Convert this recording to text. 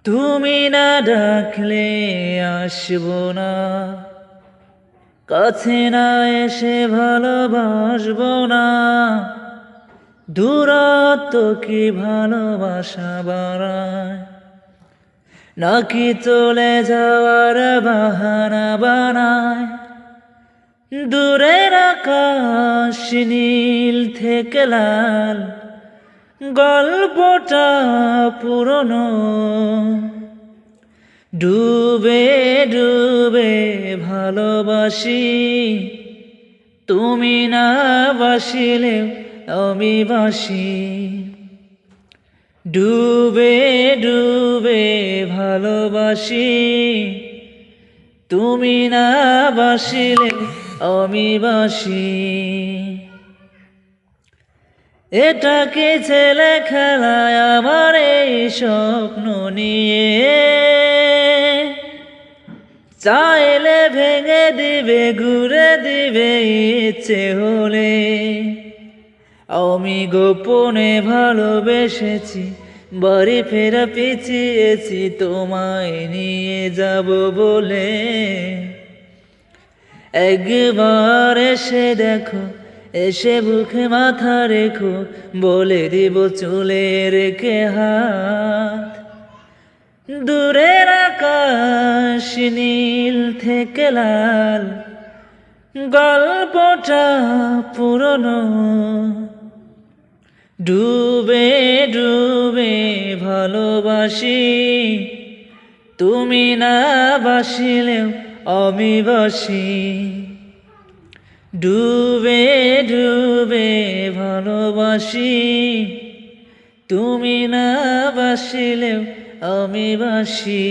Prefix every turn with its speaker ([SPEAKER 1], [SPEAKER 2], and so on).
[SPEAKER 1] তুমি না ডাকলে আসবো না, কাছে না এসে ভালোবাসবো না। দূরত্ব কি ভালোবাসা বাড়ায়, নাকি চলে যাওয়ার বাহানা বানায়? দূরের আকাশ নীল থেকে লাল, গল্পটা পুরনো। ডুবে ডুবে ভালোবাসি, তুমি না বাসিলে আমি বাসি। ডুবে ডুবে ভালোবাসি, তুমি না বাসিলে আমি বাসি। এটাকে ছেলে খেলায় আমার এই স্বপ্ন নিয়ে, চাইলে ভেঙে দিবে ঘুরে দিবে ইচ্ছে হলে। আমি গোপনে ভালোবেসেছি, বাড়ি ফেরা পিছিয়েছি তোমায় নিয়ে যাব বলে। একবার এসে দেখো, এসে বুকে মাথা রেখো, বলে দিব চলে রেখে হাত। দূরের আকাশ নীল থেকে লাল, গল্পটা পুরনো। ডুবে ডুবে ভালোবাসি, তুমি না বাসিলেও আমি বাসি। ডুবে ডুবে ভালোবাসি, তুমি না বাসিলেও আমি বাসি।